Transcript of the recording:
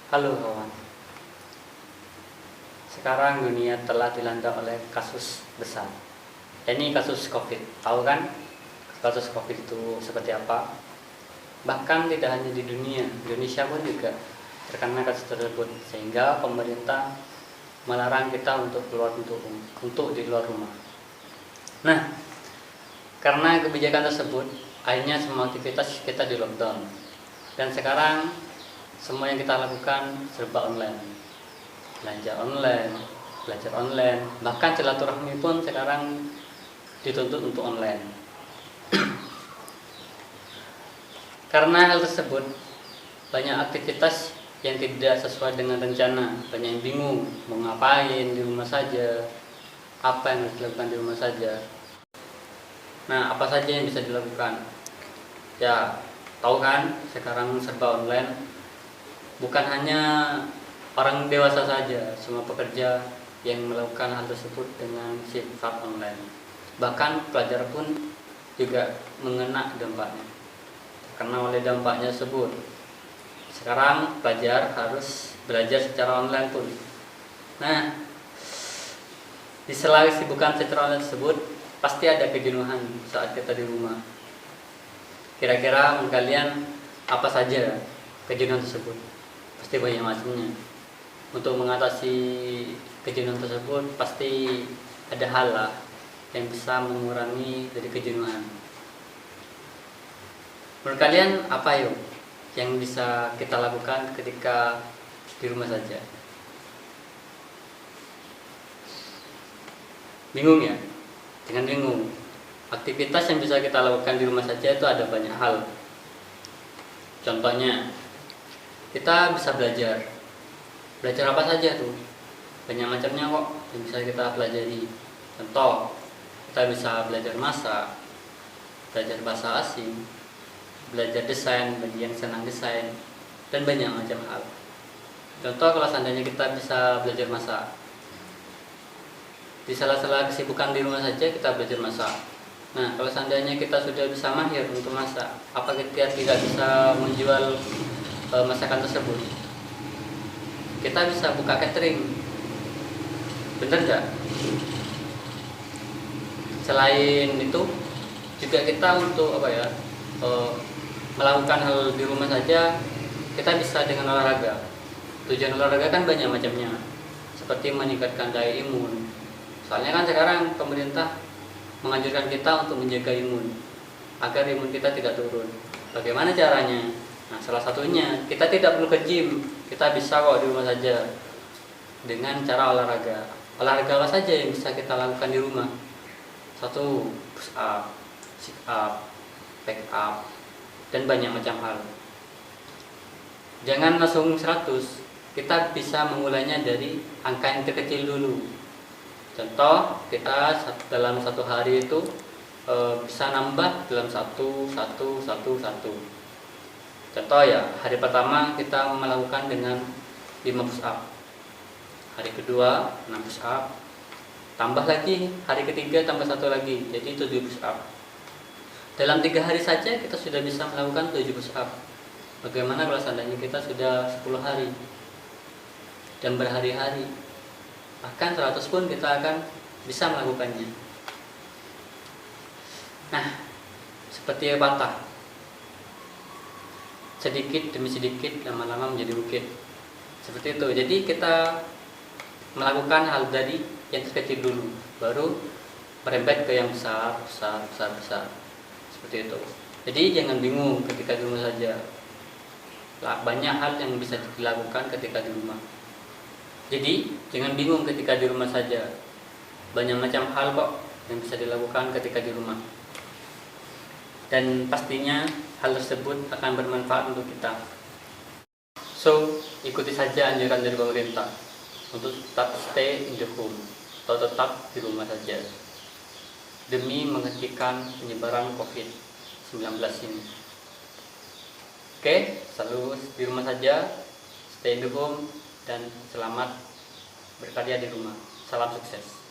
Halo kawan, sekarang dunia telah dilanda oleh kasus besar. Ini kasus COVID, tahu kan kasus COVID itu seperti apa? Bahkan tidak hanya di dunia, Indonesia pun juga terkena kasus tersebut, sehingga pemerintah melarang kita untuk keluar untuk di luar rumah. Nah, karena kebijakan tersebut, akhirnya semua aktivitas kita di lockdown. Dan sekarang semua yang kita lakukan serba online, belanja online, belajar online, bahkan silaturahmi pun sekarang dituntut untuk online. Karena hal tersebut, banyak aktivitas yang tidak sesuai dengan rencana, banyak yang bingung mau ngapain di rumah saja, apa yang harus dilakukan di rumah saja. Nah, apa saja yang bisa dilakukan? Ya, tahu kan sekarang serba online. Bukan hanya orang dewasa saja, semua pekerja yang melakukan hal tersebut dengan sifat online. Bahkan pelajar pun juga mengena dampaknya. Karena oleh dampaknya tersebut, sekarang pelajar harus belajar secara online pun. Nah, di sela kesibukan secara online tersebut, pasti ada kejenuhan saat kita di rumah. Kira-kira menurut kalian apa saja kejenuhan tersebut? Pasti banyak macamnya. Untuk mengatasi kejenuhan tersebut, pasti ada hal lah yang bisa mengurangi dari kejenuhan. Menurut kalian apa yuk yang bisa kita lakukan ketika di rumah saja? Bingung ya? Jangan bingung. Aktivitas yang bisa kita lakukan di rumah saja itu ada banyak hal. Contohnya, kita bisa belajar. Belajar apa saja tuh? Banyak macamnya kok yang bisa kita pelajari. Contoh, kita bisa belajar masak, belajar bahasa asing, belajar desain bagi yang senang desain, dan banyak macam hal. Contoh, kalau seandainya kita bisa belajar masak, di sela-sela kesibukan di rumah saja kita belajar masak. Nah, kalau seandainya kita sudah bisa mahir untuk masak, apa kita tidak bisa menjual masakan tersebut? Kita bisa buka catering, bener nggak? Selain itu juga kita untuk melakukan hal di rumah saja, kita bisa dengan olahraga. Tujuan olahraga kan banyak macamnya, seperti meningkatkan daya imun. Soalnya kan sekarang pemerintah menganjurkan kita untuk menjaga imun agar imun kita tidak turun. Bagaimana caranya? Nah, salah satunya kita tidak perlu ke gym, kita bisa kok di rumah saja dengan cara olahraga. Olahraga apa saja yang bisa kita lakukan di rumah? 1. Push up, sit up, back up, dan banyak macam hal. Jangan langsung 100, kita bisa memulainya dari angka yang terkecil dulu. Contoh, kita dalam satu hari itu bisa nambah dalam 1. Contoh ya, hari pertama kita melakukan dengan 5 push up, hari kedua 6 push up, tambah lagi hari ketiga tambah 1 lagi, jadi 7 push up. Dalam 3 hari saja kita sudah bisa melakukan 7 push up. Bagaimana kalau seandainya kita sudah 10 hari dan berhari-hari, bahkan 100 pun kita akan bisa melakukannya. Nah, seperti patah, sedikit demi sedikit lama-lama menjadi bukit, seperti itu. Jadi kita melakukan hal dari yang terkecil dulu, baru merembet ke yang besar, seperti itu. Jadi jangan bingung ketika di rumah saja. Banyak hal yang bisa dilakukan ketika di rumah. Jadi jangan bingung ketika di rumah saja. Banyak macam hal kok yang bisa dilakukan ketika di rumah. Dan pastinya hal tersebut akan bermanfaat untuk kita. So, ikuti saja anjuran dari pemerintah untuk tetap stay in the home atau tetap di rumah saja demi menghentikan penyebaran COVID-19 ini. Oke, selalu di rumah saja, stay in the home, dan selamat berkarya di rumah. Salam sukses.